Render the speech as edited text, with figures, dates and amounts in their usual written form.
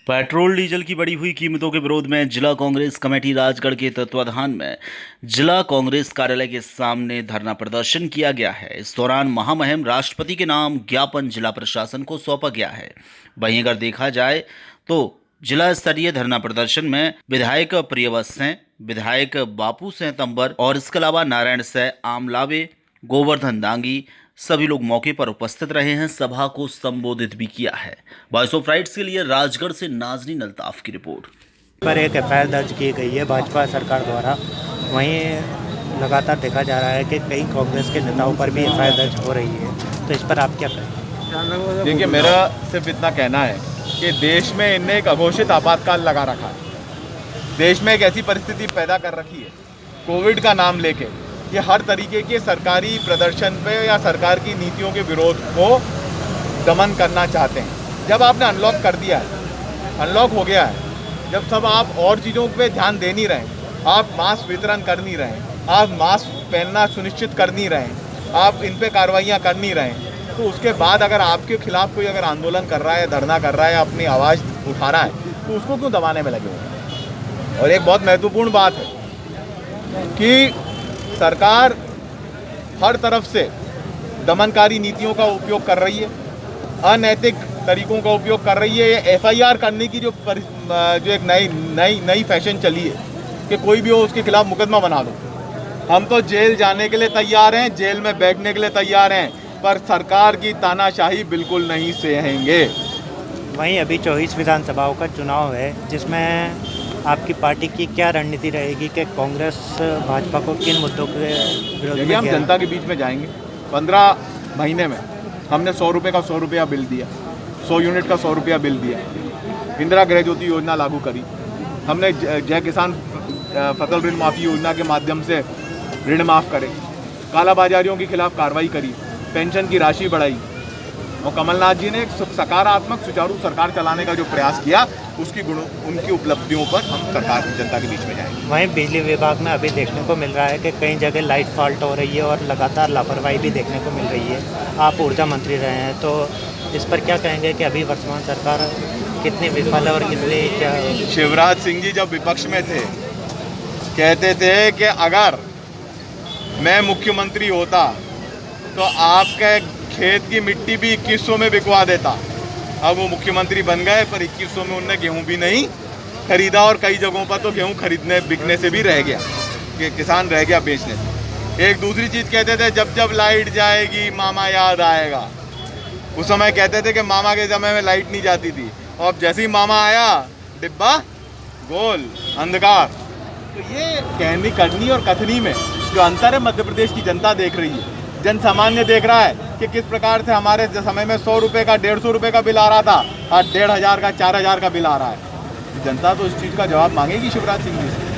Petrol diesel की बढ़ी हुई कीमतों के विरोध में जिला कांग्रेस कमेटी राजगढ़ के तत्वाधान में जिला कांग्रेस कार्यालय के सामने धरना प्रदर्शन किया गया है। इस दौरान महामहिम राष्ट्रपति के नाम ज्ञापन जिला प्रशासन को सौंपा गया है। वहीं अगर देखा जाए तो जिला स्तरीय धरना प्रदर्शन में विधायक प्रियवत सिंह, विधायक बापू सिंह तंबर और इसके अलावा नारायण सिंह आमलावे, गोवर्धन दांगी सभी लोग मौके पर उपस्थित रहे हैं। सभा को संबोधित भी किया है। वॉइस ऑफ राइट्स के लिए राजगढ़ से नाजनीन अल्ताफ की रिपोर्ट। पर एक एफआईआर दर्ज की गई है भाजपा सरकार द्वारा। वहीं लगातार देखा जा रहा है कि कई कांग्रेस के नेताओं पर भी एफआईआर दर्ज हो रही है, तो इस पर आप क्या कहें? देखिए, मेरा सिर्फ इतना कहना है कि देश में इनने एक अघोषित आपातकाल लगा रखा है। देश में एक ऐसी परिस्थिति पैदा कर रखी है कोविड का नाम लेके कि हर तरीके के सरकारी प्रदर्शन पे या सरकार की नीतियों के विरोध को दमन करना चाहते हैं। जब आपने अनलॉक कर दिया है, अनलॉक हो गया है, जब सब आप और चीज़ों पे ध्यान दे नहीं रहे, आप मास्क वितरण कर नहीं रहे, आप मास्क पहनना सुनिश्चित कर नहीं रहे, आप इन पे कार्रवाइयाँ कर नहीं रहे, तो उसके बाद अगर आपके खिलाफ कोई अगर आंदोलन कर रहा है, धरना कर रहा है, अपनी आवाज़ उठा रहा है, तो उसको क्यों दबाने में लगे हुए हैं? और एक बहुत महत्वपूर्ण बात है कि सरकार हर तरफ से दमनकारी नीतियों का उपयोग कर रही है, अनैतिक तरीकों का उपयोग कर रही है। ये एफआईआर करने की जो एक नई फैशन चली है कि कोई भी हो उसके खिलाफ मुकदमा बना दो। हम तो जेल जाने के लिए तैयार हैं, जेल में बैठने के लिए तैयार हैं, पर सरकार की तानाशाही बिल्कुल नहीं सहेंगे। वहीं अभी 24 विधानसभाओं का चुनाव है, जिसमें आपकी पार्टी की क्या रणनीति रहेगी कि कांग्रेस भाजपा को किन मुद्दों के विरोध में? हम जनता के बीच में जाएंगे। 15 महीने में हमने 100 रुपये का 100 रुपया बिल दिया, 100 यूनिट का 100 रुपया बिल दिया, इंदिरा गृह ज्योति योजना लागू करी, हमने जय किसान फसल ऋण माफ़ी योजना के माध्यम से ऋण माफ़ करे, कालाबाजारियों के खिलाफ कार्रवाई करी, पेंशन की राशि बढ़ाई, और कमलनाथ जी ने एक सकारात्मक सुचारू सरकार चलाने का जो प्रयास किया, उनकी उपलब्धियों पर हम सरकार जनता के बीच में जाएंगे। वहीं बिजली विभाग में अभी देखने को मिल रहा है कि कई जगह लाइट फॉल्ट हो रही है और लगातार लापरवाही भी देखने को मिल रही है। आप ऊर्जा मंत्री रहे हैं, तो इस पर क्या कहेंगे कि अभी वर्तमान सरकार कितनी विफल है और कितनी क्या? शिवराज सिंह जी जब विपक्ष में थे कहते थे कि अगर मैं मुख्यमंत्री होता तो आपके खेत की मिट्टी भी 2100 में बिकवा देता। अब वो मुख्यमंत्री बन गए, पर 2100 में उनने गेहूं भी नहीं खरीदा, और कई जगहों पर तो गेहूं खरीदने बिकने से भी रह गया कि किसान रह गया बेचने से। एक दूसरी चीज़ कहते थे, जब जब लाइट जाएगी मामा याद आएगा। उस समय कहते थे कि मामा के समय में लाइट नहीं जाती थी, और अब जैसे ही मामा आया डिब्बा गोल अंधकार। तो ये कहनी करनी और कथनी में जो अंतर है मध्य प्रदेश की जनता देख रही है, जन सामान्य देख रहा है कि किस प्रकार से हमारे समय में 100 रुपये का 150 रुपये का बिल आ रहा था, आज 1500 का 4000 का बिल आ रहा है। जनता तो इस चीज़ का जवाब मांगेगी शिवराज सिंह जी से।